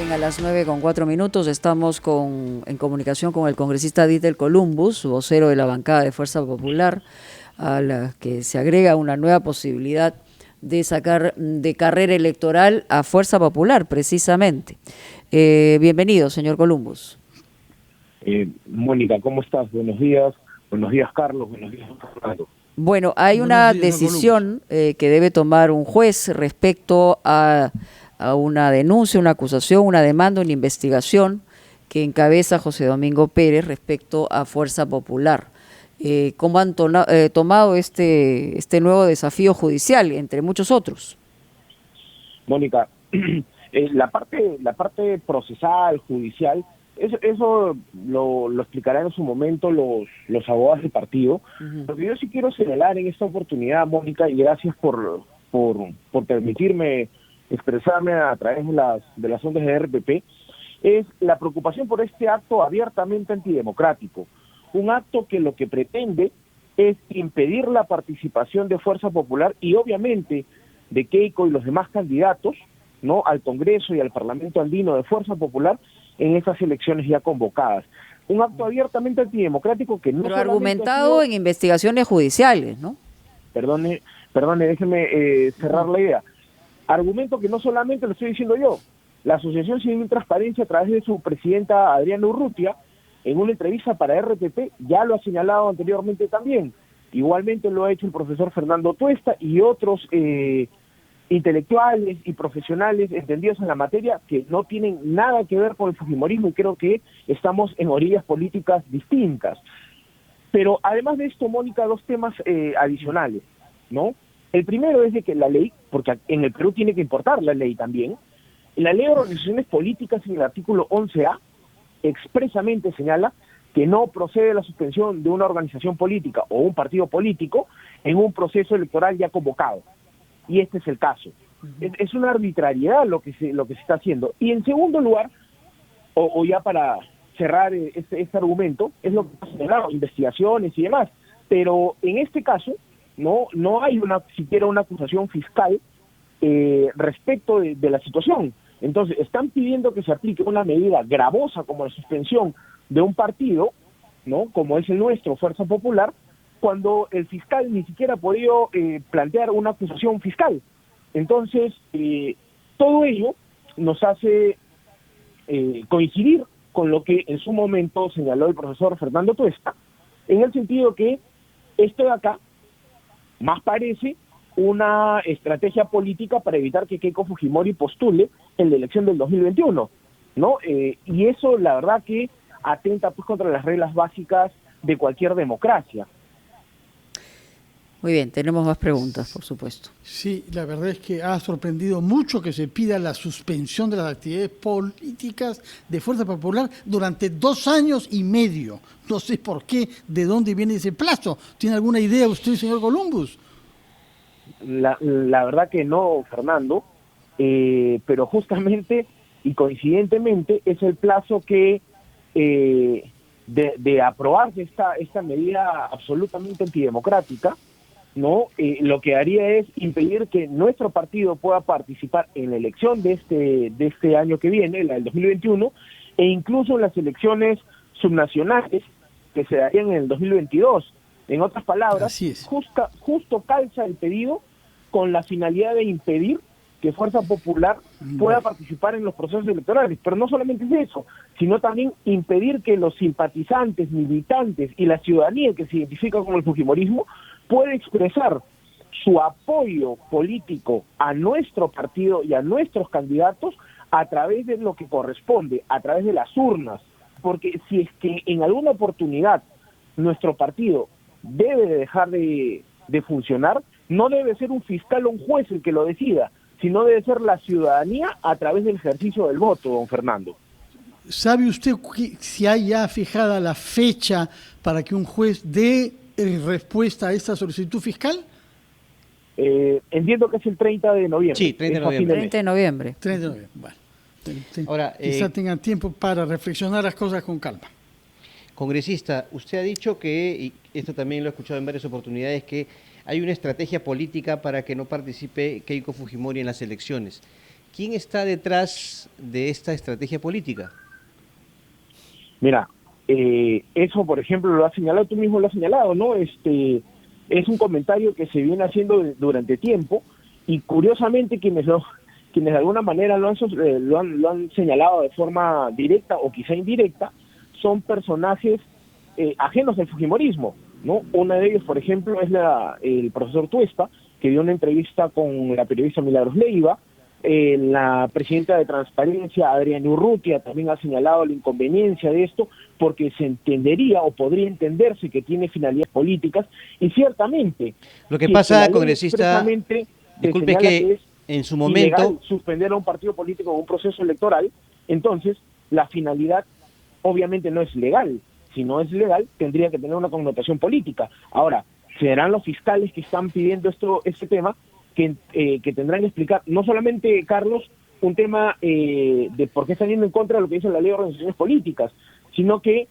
Bien, a las 9:04 estamos en comunicación con el congresista Dítel Columbus, vocero de la bancada de Fuerza Popular, a la que se agrega una nueva posibilidad de sacar de carrera electoral a Fuerza Popular, precisamente. Bienvenido, señor Columbus. Mónica, ¿cómo estás? Buenos días. Buenos días, Carlos. Buenos días, Fernando. Bueno, hay una decisión que debe tomar un juez respecto a una denuncia, una acusación, una demanda, una investigación que encabeza José Domingo Pérez respecto a Fuerza Popular. ¿Cómo han tomado este nuevo desafío judicial, entre muchos otros? Mónica, la parte procesal, judicial, eso lo explicarán en su momento los abogados del partido. Lo que yo sí quiero señalar en esta oportunidad, Mónica, y gracias por permitirme expresarme a través de las ondas de RPP, es la preocupación por este acto abiertamente antidemocrático. Un acto que lo que pretende es impedir la participación de Fuerza Popular y obviamente de Keiko y los demás candidatos, ¿no?, al Congreso y al Parlamento andino de Fuerza Popular en estas elecciones ya convocadas. Un acto abiertamente antidemocrático que no... Pero argumentado en investigaciones judiciales, ¿no? Perdone, déjeme cerrar la idea. Argumento que no solamente lo estoy diciendo yo. La Asociación Civil Transparencia, a través de su presidenta Adriana Urrutia, en una entrevista para RPP, ya lo ha señalado anteriormente también. Igualmente lo ha hecho el profesor Fernando Tuesta y otros intelectuales y profesionales entendidos en la materia que no tienen nada que ver con el fujimorismo, y creo que estamos en orillas políticas distintas. Pero además de esto, Mónica, dos temas adicionales, ¿no? El primero es de que la ley, porque en el Perú tiene que importar la ley también, la ley de organizaciones políticas en el artículo 11A expresamente señala que no procede la suspensión de una organización política o un partido político en un proceso electoral ya convocado. Y este es el caso. Es una arbitrariedad lo que se está haciendo. Y en segundo lugar, o ya para cerrar este argumento, es lo que ha señalado, investigaciones y demás. Pero en este caso, no hay siquiera una acusación fiscal respecto de la situación. Entonces, están pidiendo que se aplique una medida gravosa como la suspensión de un partido, ¿no?, como es el nuestro, Fuerza Popular, cuando el fiscal ni siquiera ha podido plantear una acusación fiscal. Entonces, todo ello nos hace coincidir con lo que en su momento señaló el profesor Fernando Tuesta, en el sentido que esto de acá más parece una estrategia política para evitar que Keiko Fujimori postule en la elección del 2021, ¿no? Y eso, la verdad, que atenta pues contra las reglas básicas de cualquier democracia. Muy bien, tenemos más preguntas, por supuesto. Sí, la verdad es que ha sorprendido mucho que se pida la suspensión de las actividades políticas de Fuerza Popular durante 2 años y medio. No sé por qué, de dónde viene ese plazo. ¿Tiene alguna idea usted, señor Columbus? La verdad que no, Fernando, pero justamente y coincidentemente es el plazo que de aprobarse esta medida absolutamente antidemocrática, ¿no? Lo que haría es impedir que nuestro partido pueda participar en la elección de este año que viene, la del 2021, e incluso en las elecciones subnacionales que se darían en el 2022. En otras palabras, justo calza el pedido con la finalidad de impedir que Fuerza Popular pueda participar en los procesos electorales. Pero no solamente es eso, sino también impedir que los simpatizantes, militantes y la ciudadanía que se identifica con el fujimorismo pueda expresar su apoyo político a nuestro partido y a nuestros candidatos a través de lo que corresponde, a través de las urnas. Porque si es que en alguna oportunidad nuestro partido debe de dejar de funcionar, no debe ser un fiscal o un juez el que lo decida, sino debe ser la ciudadanía a través del ejercicio del voto, don Fernando. ¿Sabe usted si hay ya fijada la fecha para que un juez dé respuesta a esta solicitud fiscal? Entiendo que es el 30 de noviembre. Sí, 30 de noviembre. 30 de noviembre. 30 de noviembre, bueno. Ahora, quizá tengan tiempo para reflexionar las cosas con calma. Congresista, usted ha dicho que, y esto también lo he escuchado en varias oportunidades, que hay una estrategia política para que no participe Keiko Fujimori en las elecciones. ¿quién está detrás de esta estrategia política? Mira, eso, por ejemplo, lo has señalado, tú mismo lo has señalado, ¿no? Es un comentario que se viene haciendo durante tiempo, y curiosamente quienes de alguna manera lo han señalado de forma directa o quizá indirecta son personajes ajenos al fujimorismo, ¿no? Uno de ellos, por ejemplo, es el profesor Tuesta, que dio una entrevista con la periodista Milagros Leiva. La presidenta de Transparencia, Adriana Urrutia, también ha señalado la inconveniencia de esto, porque se entendería o podría entenderse que tiene finalidades políticas, y ciertamente... Lo que pasa, congresista, disculpe, que en su momento... ilegal suspender a un partido político en un proceso electoral, entonces la finalidad obviamente no es legal. Si no es legal, tendría que tener una connotación política. Ahora, serán los fiscales que están pidiendo este tema que tendrán que explicar, no solamente, Carlos, un tema de por qué están yendo en contra de lo que dice la ley de organizaciones políticas, sino que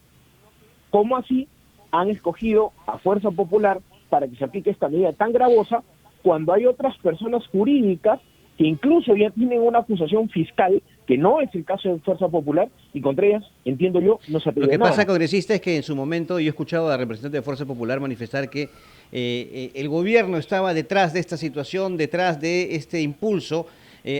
cómo así han escogido a Fuerza Popular para que se aplique esta medida tan gravosa, cuando hay otras personas jurídicas que incluso ya tienen una acusación fiscal, que no es el caso de Fuerza Popular, y contra ellas, entiendo yo, no se aplica nada. Lo que pasa, congresista, es que en su momento yo he escuchado a representantes de Fuerza Popular manifestar que el gobierno estaba detrás de esta situación, detrás de este impulso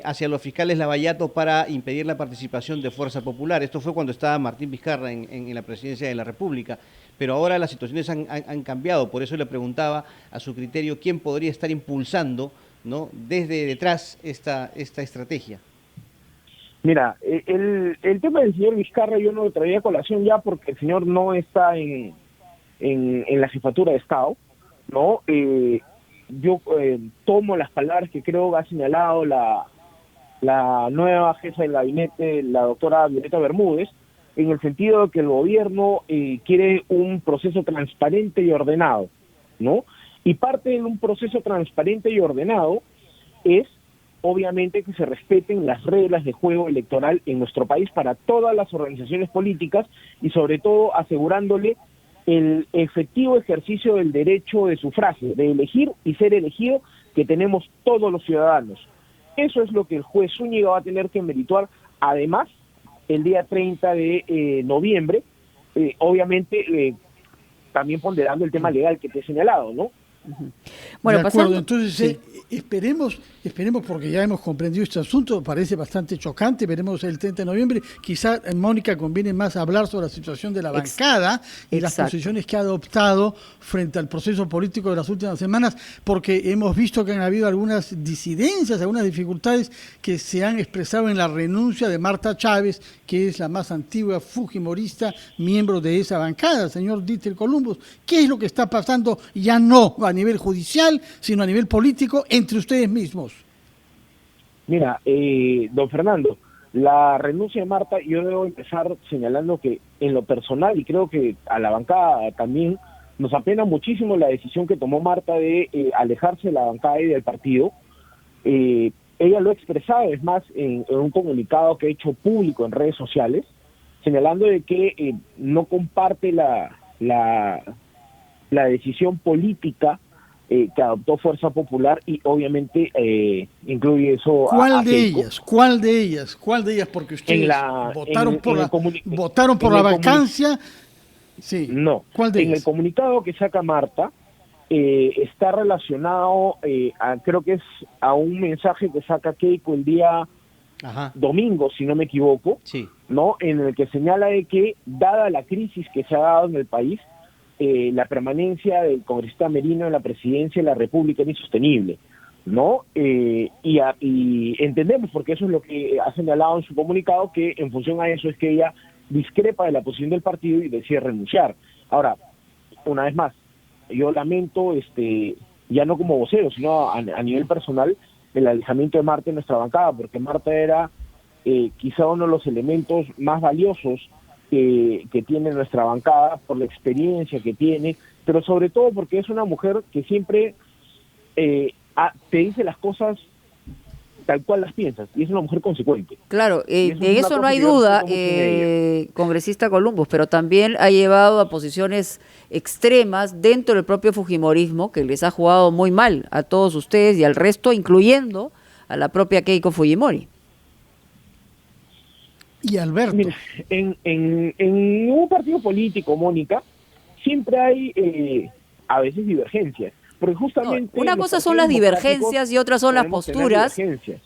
hacia los fiscales Lavallato para impedir la participación de Fuerza Popular. Esto fue cuando estaba Martín Vizcarra en la presidencia de la República, pero ahora las situaciones han cambiado. Por eso le preguntaba a su criterio quién podría estar impulsando, ¿no?, desde detrás esta estrategia. Mira, el tema del señor Vizcarra yo no lo traía a colación ya, porque el señor no está en la jefatura de Estado, ¿no? Yo tomo las palabras que creo que ha señalado la nueva jefa del gabinete, la doctora Violeta Bermúdez, en el sentido de que el gobierno quiere un proceso transparente y ordenado, ¿no? Y parte de un proceso transparente y ordenado es, obviamente, que se respeten las reglas de juego electoral en nuestro país para todas las organizaciones políticas, y sobre todo asegurándole el efectivo ejercicio del derecho de sufragio, de elegir y ser elegido, que tenemos todos los ciudadanos. Eso es lo que el juez Zúñiga va a tener que merituar, además, el día 30 de noviembre, obviamente también ponderando el tema legal que te he señalado, ¿no? Bueno, de acuerdo, entonces sí. Esperemos, porque ya hemos comprendido este asunto, parece bastante chocante, veremos el 30 de noviembre. Quizá, Mónica, conviene más hablar sobre la situación de la bancada y las posiciones que ha adoptado frente al proceso político de las últimas semanas, porque hemos visto que han habido algunas disidencias, algunas dificultades que se han expresado en la renuncia de Marta Chávez, que es la más antigua fujimorista, miembro de esa bancada. Señor Dieter Columbus, ¿qué es lo que está pasando ya no a nivel judicial, sino a nivel político entre ustedes mismos? Mira, don Fernando, la renuncia de Marta, yo debo empezar señalando que en lo personal, y creo que a la bancada también, nos apena muchísimo la decisión que tomó Marta de alejarse de la bancada y del partido. Ella lo ha expresado, es más, en un comunicado que ha hecho público en redes sociales, señalando de que no comparte la decisión política que adoptó Fuerza Popular, y obviamente incluye eso. ¿Cuál de ellas? ¿Cuál de ellas? Porque ustedes votaron por la vacancia. Sí. No. ¿Cuál de ellas? El comunicado que saca Marta está relacionado, creo que es a un mensaje que saca Keiko el día domingo, si no me equivoco, sí, ¿no? En el que señala de que, dada la crisis que se ha dado en el país, la permanencia del congresista Merino en la presidencia de la República era insostenible, ¿no? Y entendemos, porque eso es lo que ha señalado en su comunicado, que en función a eso es que ella discrepa de la posición del partido y decide renunciar. Ahora, una vez más, yo lamento, ya no como vocero, sino a nivel personal, el alejamiento de Marta en nuestra bancada, porque Marta era quizá uno de los elementos más valiosos que tiene nuestra bancada, por la experiencia que tiene, pero sobre todo porque es una mujer que siempre te dice las cosas tal cual las piensas, y es una mujer consecuente. Claro, de eso no hay duda, congresista Columbus, pero también ha llevado a posiciones extremas dentro del propio fujimorismo, que les ha jugado muy mal a todos ustedes y al resto, incluyendo a la propia Keiko Fujimori. Y Alberto. Mira, en un partido político, Mónica, siempre hay a veces divergencias. Porque justamente no, una cosa son las divergencias y otras son las posturas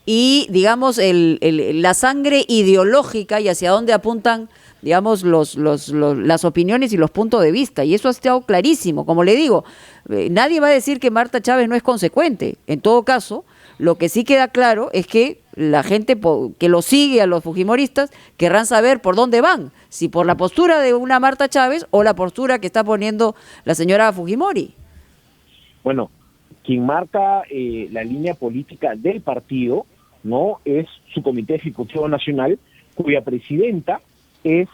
y, digamos, la sangre ideológica y hacia dónde apuntan, digamos, las opiniones y los puntos de vista. Y eso ha estado clarísimo. Como le digo, nadie va a decir que Marta Chávez no es consecuente. En todo caso, lo que sí queda claro es que la gente que lo sigue a los fujimoristas querrán saber por dónde van, si por la postura de una Marta Chávez o la postura que está poniendo la señora Fujimori. Bueno, quien marca la línea política del partido, ¿no?, es su Comité Ejecutivo Nacional, cuya presidenta es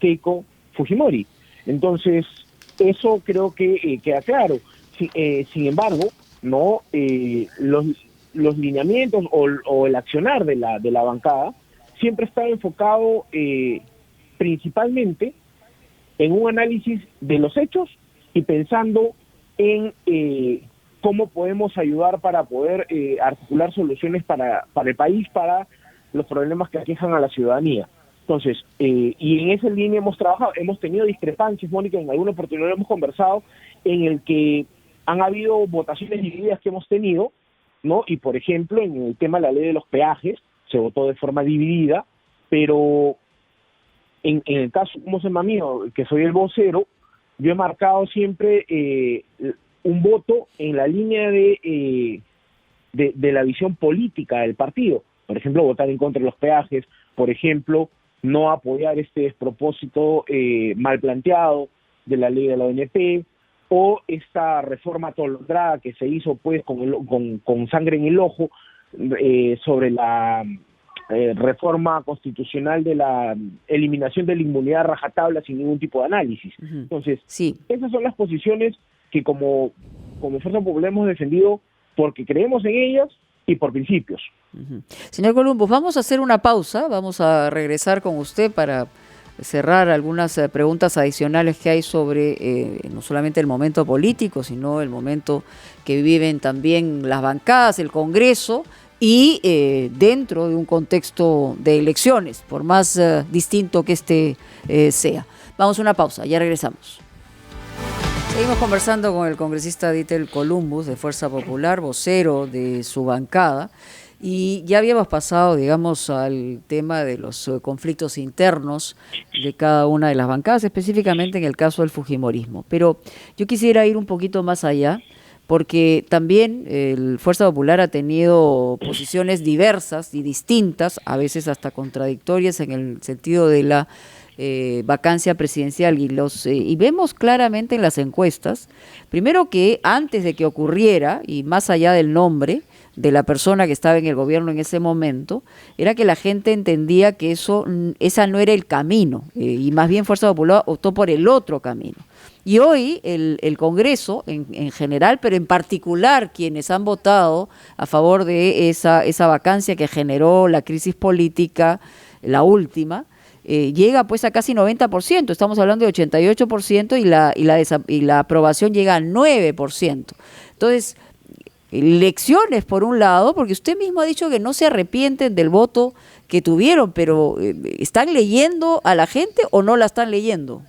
Keiko Fujimori. Entonces, eso creo que queda claro. Sin embargo, no los lineamientos o el accionar de la bancada siempre está enfocado principalmente en un análisis de los hechos y pensando en cómo podemos ayudar para poder articular soluciones para el país, para los problemas que aquejan a la ciudadanía. Entonces, y en esa línea hemos trabajado, hemos tenido discrepancias, Mónica, en alguna oportunidad hemos conversado, en el que han habido votaciones divididas que hemos tenido, ¿no? Y por ejemplo, en el tema de la ley de los peajes, se votó de forma dividida, pero en el caso, como se llama mío, que soy el vocero, yo he marcado siempre un voto en la línea de la visión política del partido. Por ejemplo, votar en contra de los peajes, por ejemplo, no apoyar este despropósito mal planteado de la ley de la ONP, o esta reforma atolondrada que se hizo pues con sangre en el ojo sobre la reforma constitucional de la eliminación de la inmunidad a rajatabla sin ningún tipo de análisis. Uh-huh. Entonces, sí, esas son las posiciones que como Fuerza Popular hemos defendido porque creemos en ellas y por principios. Uh-huh. Señor Columbus, vamos a hacer una pausa, vamos a regresar con usted para cerrar algunas preguntas adicionales que hay sobre no solamente el momento político, sino el momento que viven también las bancadas, el Congreso, y dentro de un contexto de elecciones, por más distinto que este sea. Vamos a una pausa, ya regresamos. Seguimos conversando con el congresista Ditel Columbus, de Fuerza Popular, vocero de su bancada, y ya habíamos pasado, digamos, al tema de los conflictos internos de cada una de las bancadas, específicamente en el caso del fujimorismo. Pero yo quisiera ir un poquito más allá, porque también el Fuerza Popular ha tenido posiciones diversas y distintas, a veces hasta contradictorias en el sentido de la vacancia presidencial, y vemos claramente en las encuestas, primero que antes de que ocurriera, y más allá del nombre de la persona que estaba en el gobierno en ese momento, era que la gente entendía que esa no era el camino, y más bien Fuerza Popular optó por el otro camino. Y hoy el Congreso en general, pero en particular quienes han votado a favor de esa vacancia que generó la crisis política, la última, llega pues a casi 90%, estamos hablando de 88%, y la aprobación llega a 9%. Entonces, lecciones por un lado, porque usted mismo ha dicho que no se arrepienten del voto que tuvieron, pero ¿están leyendo a la gente o no la están leyendo?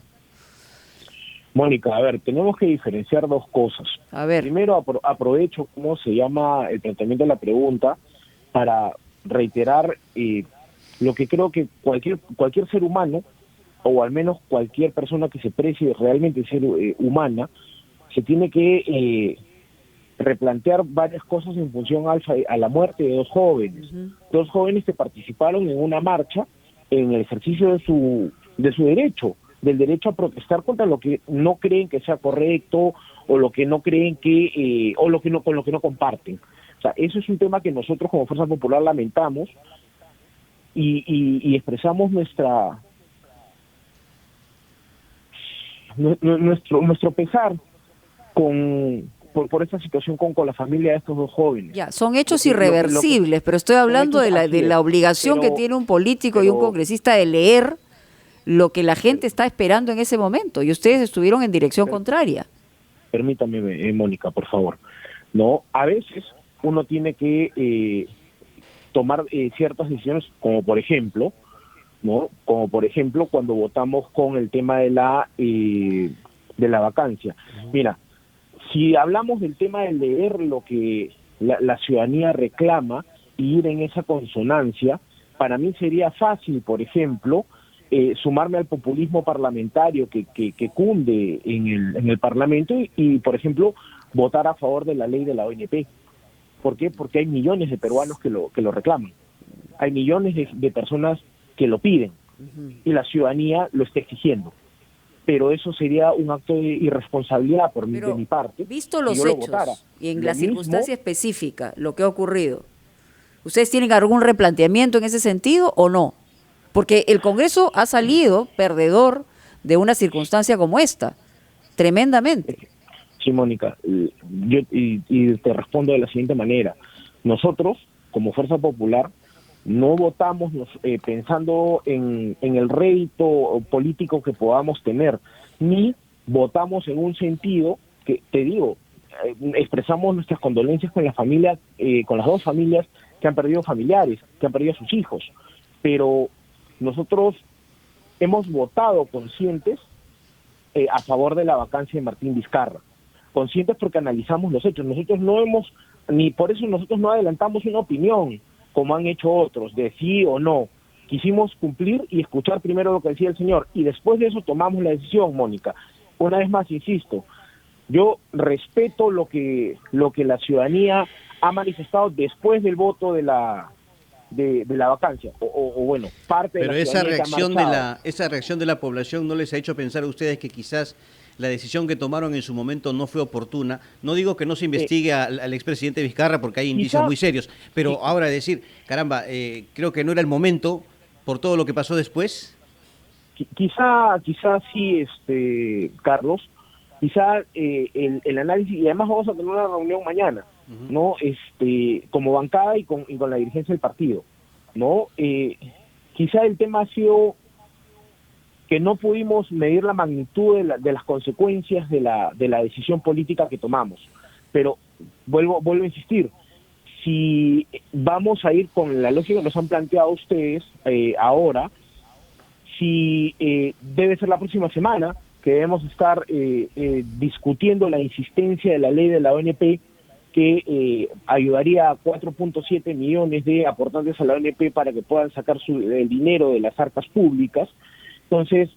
Mónica, a ver, tenemos que diferenciar dos cosas. A ver. Primero, aprovecho cómo se llama el planteamiento de la pregunta para reiterar lo que creo que cualquier ser humano, o al menos cualquier persona que se precie realmente ser humana, se tiene que replantear varias cosas en función a la muerte de dos jóvenes. Uh-huh. Dos jóvenes que participaron en una marcha en el ejercicio de su derecho, del derecho a protestar contra lo que no creen que sea correcto, o lo que no creen que, o con lo que no comparten. O sea, eso es un tema que nosotros como Fuerza Popular lamentamos y expresamos nuestro pesar por esta situación con la familia de estos dos jóvenes. Ya, son hechos irreversibles, pero estoy hablando de la obligación que tiene un político y un congresista de leer lo que la gente está esperando en ese momento, y ustedes estuvieron en dirección contraria. Permítame, Mónica, por favor. No, a veces uno tiene que tomar ciertas decisiones, como por ejemplo, ¿no? Como por ejemplo cuando votamos con el tema de la vacancia. Mira, si hablamos del tema de leer lo que la ciudadanía reclama y ir en esa consonancia, para mí sería fácil, por ejemplo, sumarme al populismo parlamentario que cunde en el Parlamento y, por ejemplo, votar a favor de la ley de la ONP. ¿Por qué? Porque hay millones de peruanos que lo reclaman. Hay millones de personas que lo piden y la ciudadanía lo está exigiendo. Pero eso sería un acto de irresponsabilidad de mi parte. Visto los si yo hechos y en la circunstancia específica, lo que ha ocurrido, ¿ustedes tienen algún replanteamiento en ese sentido o no? Porque el Congreso ha salido perdedor de una circunstancia como esta, tremendamente. Sí, Mónica, yo te respondo de la siguiente manera. Nosotros, como Fuerza Popular, no votamos pensando en el rédito político que podamos tener, ni votamos en un sentido que, te digo, expresamos nuestras condolencias con las familias, con las dos familias que han perdido familiares, que han perdido a sus hijos, pero nosotros hemos votado conscientes a favor de la vacancia de Martín Vizcarra, conscientes porque analizamos los hechos. Nosotros no hemos, ni por eso nosotros no adelantamos una opinión, como han hecho otros, de sí o no. Quisimos cumplir y escuchar primero lo que decía el señor, y después de eso tomamos la decisión, Mónica. Una vez más, insisto, yo respeto lo que la ciudadanía ha manifestado después del voto de la vacancia, o bueno, parte pero de la ciudadanía esa reacción de la población no les ha hecho pensar a ustedes que quizás la decisión que tomaron en su momento no fue oportuna. No digo que no se investigue al expresidente Vizcarra porque hay indicios muy serios, pero ahora decir, caramba, creo que no era el momento por todo lo que pasó después. Quizá sí, Carlos, quizá el análisis, y además vamos a tener una reunión mañana, ¿no? Como bancada y con la dirigencia del partido, ¿no? Quizá el tema ha sido que no pudimos medir la magnitud de las consecuencias de la decisión política que tomamos. Pero vuelvo a insistir, si vamos a ir con la lógica que nos han planteado ustedes ahora, si debe ser la próxima semana que debemos estar discutiendo la insistencia de la ley de la ONP que ayudaría a 4.7 millones de aportantes a la ONP para que puedan sacar el dinero de las arcas públicas. Entonces,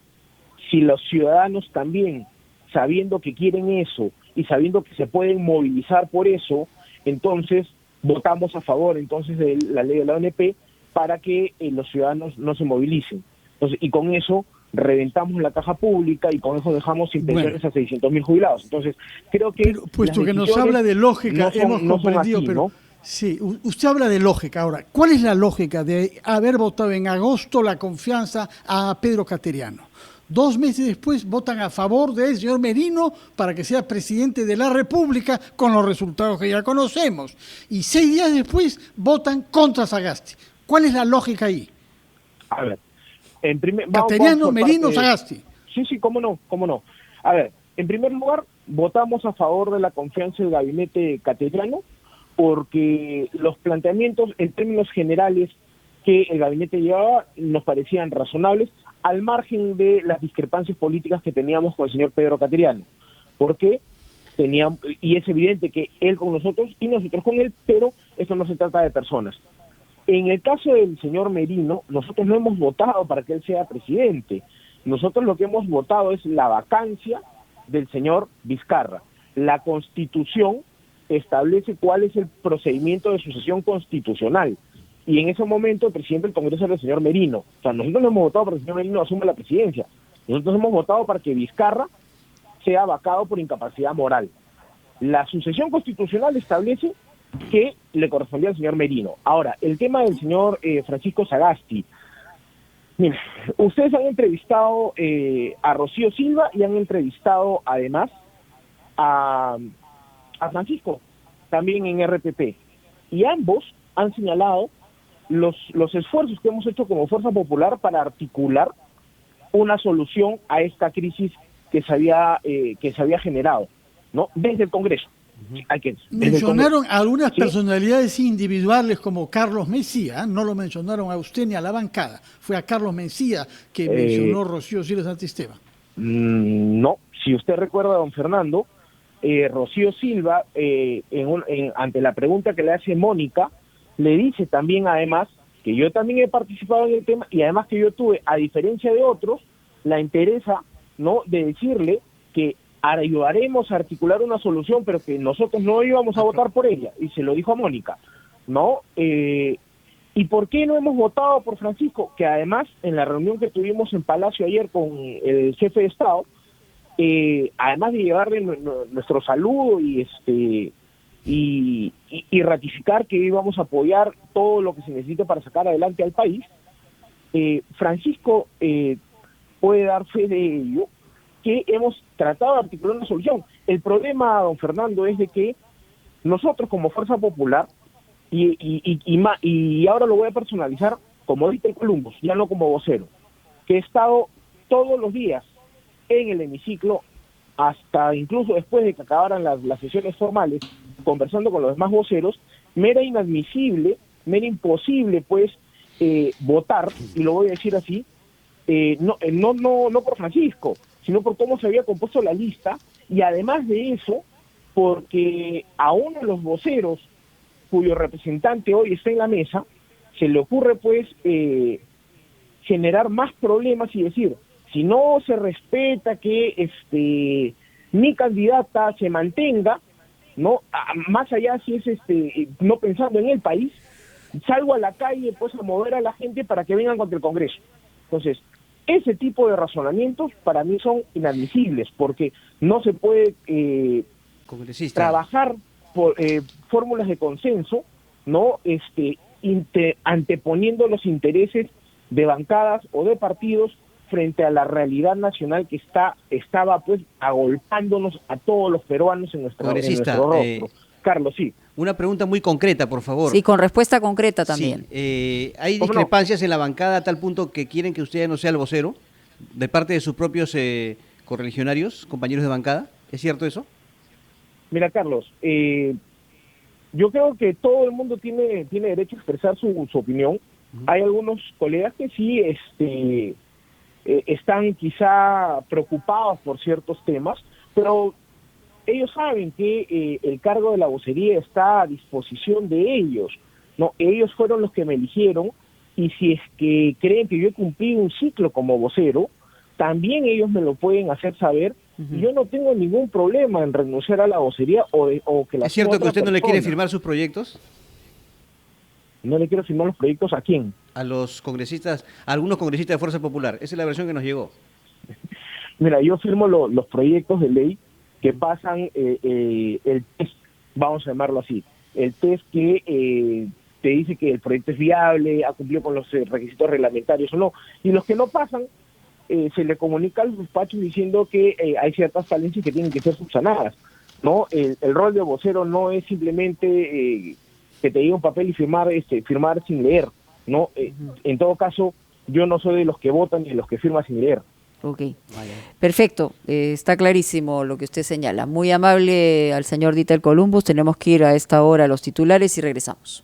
si los ciudadanos también, sabiendo que quieren eso y sabiendo que se pueden movilizar por eso, entonces votamos a favor entonces de la ley de la ONP para que los ciudadanos no se movilicen. Entonces, y con eso reventamos la caja pública y con eso dejamos sin pensiones a 600.000 jubilados. Entonces, creo que... Pero, puesto que nos habla de lógica, hemos comprendido, así, pero... ¿no? Sí, usted habla de lógica. Ahora, ¿cuál es la lógica de haber votado en agosto la confianza a Pedro Cateriano? 2 meses después votan a favor del señor Merino para que sea presidente de la República con los resultados que ya conocemos. Y 6 días después votan contra Sagasti. ¿Cuál es la lógica ahí? A ver, Cateriano, Merino, Sagasti. Sí, cómo no. A ver, en primer lugar, votamos a favor de la confianza del gabinete Cateriano porque los planteamientos en términos generales que el gabinete llevaba nos parecían razonables, al margen de las discrepancias políticas que teníamos con el señor Pedro Cateriano. Porque y es evidente que él con nosotros y nosotros con él, pero esto no se trata de personas. En el caso del señor Merino, nosotros no hemos votado para que él sea presidente. Nosotros lo que hemos votado es la vacancia del señor Vizcarra. La Constitución establece cuál es el procedimiento de sucesión constitucional. Y en ese momento el presidente del Congreso era el señor Merino. O sea, nosotros no hemos votado para que el señor Merino asuma la presidencia. Nosotros hemos votado para que Vizcarra sea vacado por incapacidad moral. La sucesión constitucional establece que le correspondía al señor Merino. Ahora, el tema del señor Francisco Sagasti. Mira, ustedes han entrevistado a Rocío Silva y han entrevistado además a Francisco, también en RPP. Y ambos han señalado los esfuerzos que hemos hecho como Fuerza Popular para articular una solución a esta crisis que se había generado, ¿no? Desde el Congreso. Hay que, Mencionaron a algunas ¿sí? personalidades individuales como Carlos Mencía, no lo mencionaron a usted ni a la bancada, fue a Carlos Mencía que Eh, mencionó Rocío Siles Santisteban. No, si usted recuerda, don Fernando, Rocío Silva, ante la pregunta que le hace Mónica, le dice también además que yo también he participado en el tema y además que yo tuve, a diferencia de otros, la entereza, ¿no?, de decirle que ayudaremos a articular una solución, pero que nosotros no íbamos a votar por ella, y se lo dijo a Mónica, ¿no? ¿Y por qué no hemos votado por Francisco? Que además, en la reunión que tuvimos en Palacio ayer con el jefe de Estado, además de llevarle nuestro saludo y ratificar que íbamos a apoyar todo lo que se necesite para sacar adelante al país, Francisco puede dar fe de ello, que hemos tratado de articular una solución. El problema, don Fernando, es de que nosotros como Fuerza Popular, y ahora lo voy a personalizar como dice Columbus, ya no como vocero, que he estado todos los días en el hemiciclo, hasta incluso después de que acabaran las sesiones formales, conversando con los demás voceros, me era inadmisible, me era imposible, pues, votar, y lo voy a decir así, no por Francisco, sino por cómo se había compuesto la lista, y además de eso, porque a uno de los voceros, cuyo representante hoy está en la mesa, se le ocurre, pues, generar más problemas y decir, si no se respeta que mi candidata se mantenga, no, más allá si es no pensando en el país, salgo a la calle pues a mover a la gente para que vengan contra el Congreso. Entonces, ese tipo de razonamientos para mí son inadmisibles, porque no se puede Congresista. trabajar por fórmulas de consenso, no anteponiendo los intereses de bancadas o de partidos frente a la realidad nacional que estaba pues agolpándonos a todos los peruanos en Congresista, nuestro rostro. Carlos, sí. una pregunta muy concreta, por favor. Sí, con respuesta concreta también. Sí, hay ¿Cómo no? discrepancias en la bancada a tal punto que quieren que usted ya no sea el vocero de parte de sus propios correligionarios, compañeros de bancada. ¿Es cierto eso? Mira, Carlos, yo creo que todo el mundo tiene derecho a expresar su opinión. Hay algunos colegas que sí están quizá preocupados por ciertos temas, pero ellos saben que el cargo de la vocería está a disposición de ellos, ¿no? Ellos fueron los que me eligieron, y si es que creen que yo he cumplido un ciclo como vocero, también ellos me lo pueden hacer saber, y yo no tengo ningún problema en renunciar a la vocería o que la ¿Es cierto que otra usted no le quiere persona. firmar sus proyectos No le quiero firmar los proyectos a quién. a los congresistas, a algunos congresistas de Fuerza Popular? Esa es la versión que nos llegó. Mira, yo firmo los proyectos de ley que pasan el test, vamos a llamarlo así, el test que te dice que el proyecto es viable, ha cumplido con los requisitos reglamentarios o no, y los que no pasan, se le comunica a los despachos diciendo que hay ciertas falencias que tienen que ser subsanadas, ¿no? El rol de vocero no es simplemente que te diga un papel y firmar sin leer, ¿no? En todo caso, yo no soy de los que votan ni de los que firman sin leer. Ok, perfecto, está clarísimo lo que usted señala. Muy amable al señor Dieter Columbus, tenemos que ir a esta hora a los titulares y regresamos.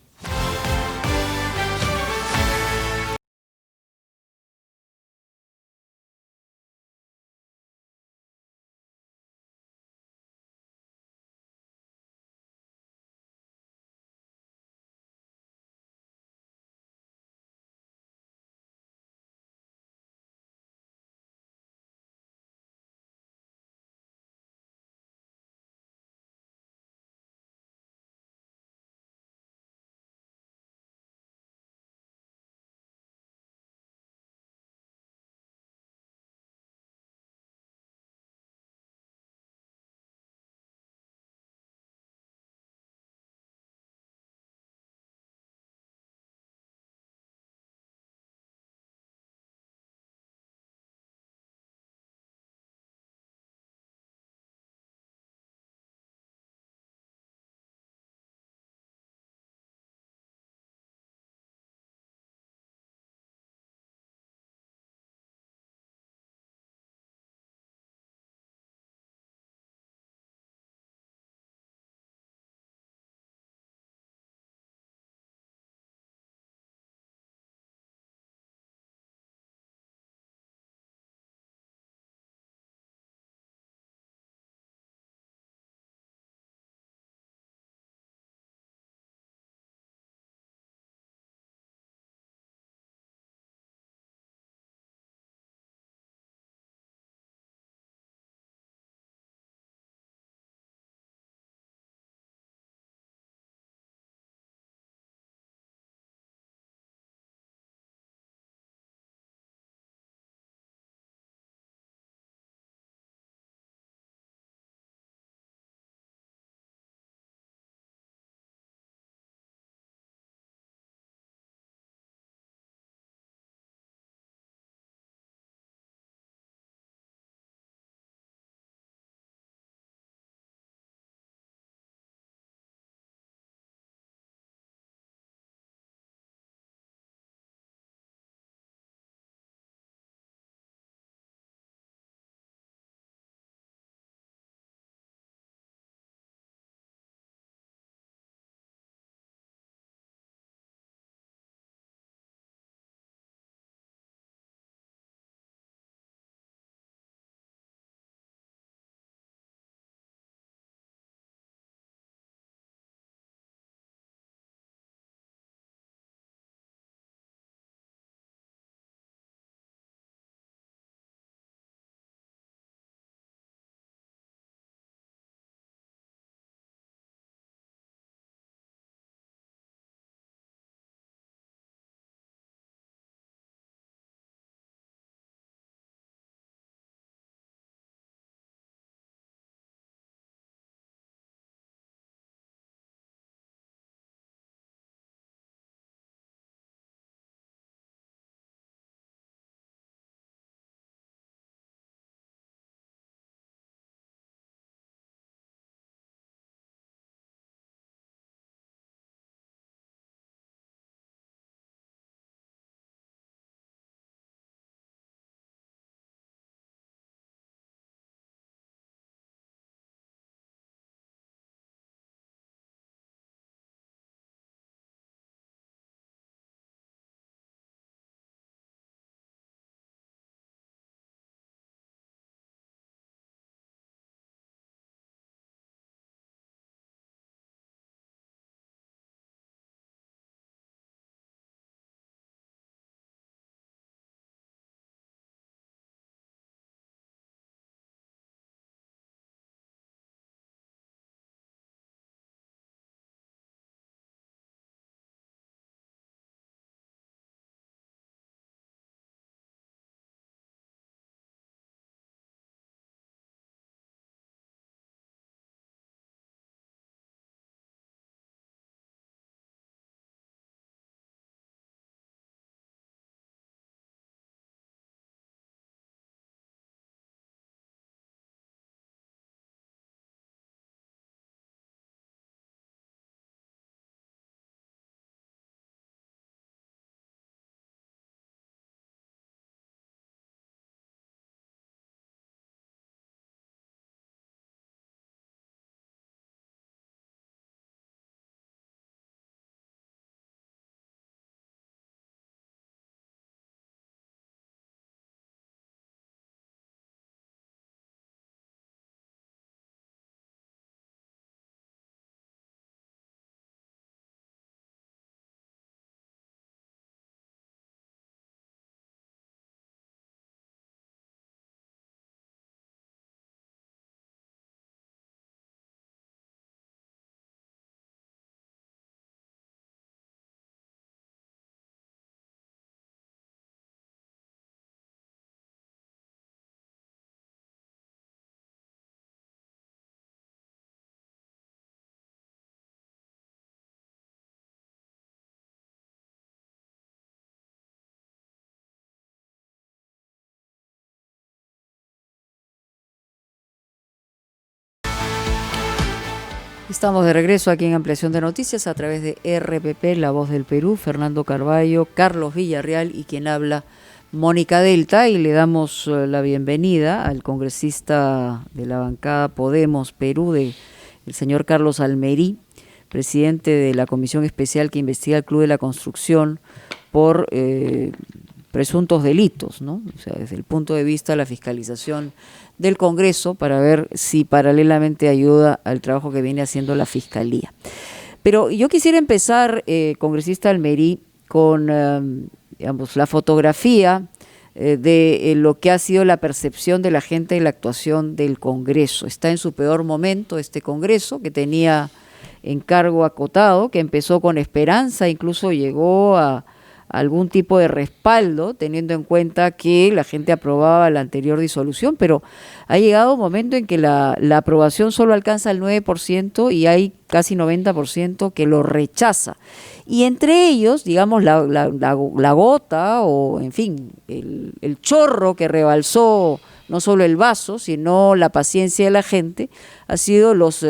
Estamos de regreso aquí en Ampliación de Noticias a través de RPP, La Voz del Perú, Fernando Carballo, Carlos Villarreal y quien habla, Mónica Delta, y le damos la bienvenida al congresista de la bancada Podemos Perú, el señor Carlos Almerí, presidente de la comisión especial que investiga el Club de la Construcción por presuntos delitos, ¿no? O sea, desde el punto de vista de la fiscalización del Congreso, para ver si paralelamente ayuda al trabajo que viene haciendo la Fiscalía. Pero yo quisiera empezar, congresista Almerí, con digamos, la fotografía de lo que ha sido la percepción de la gente de la actuación del Congreso. Está en su peor momento este Congreso, que tenía encargo acotado, que empezó con esperanza, incluso llegó a algún tipo de respaldo, teniendo en cuenta que la gente aprobaba la anterior disolución, pero ha llegado un momento en que la aprobación solo alcanza el 9% y hay casi 90% que lo rechaza. Y entre ellos, digamos, la gota o, en fin, el chorro que rebalsó no solo el vaso, sino la paciencia de la gente, ha sido los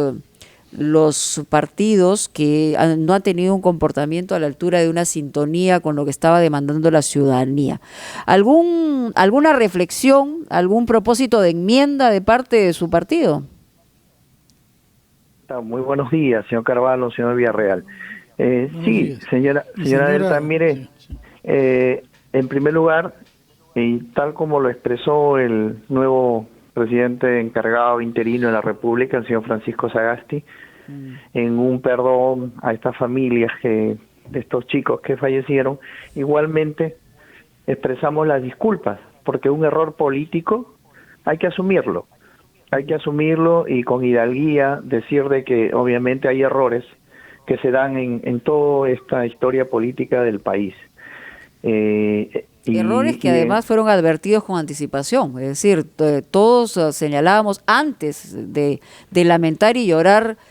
partidos que no han tenido un comportamiento a la altura de una sintonía con lo que estaba demandando la ciudadanía. ¿Alguna reflexión, algún propósito de enmienda de parte de su partido? Muy buenos días, señor Carvalho, señor Villarreal. Sí, señora Delta, mire, en primer lugar, y tal como lo expresó el nuevo presidente encargado interino de la República, el señor Francisco Sagasti, en un perdón a estas familias de estos chicos que fallecieron, igualmente expresamos las disculpas, porque un error político hay que asumirlo y con hidalguía decir de que obviamente hay errores que se dan en toda esta historia política del país. Errores que además fueron advertidos con anticipación, es decir, todos señalábamos antes de lamentar y llorar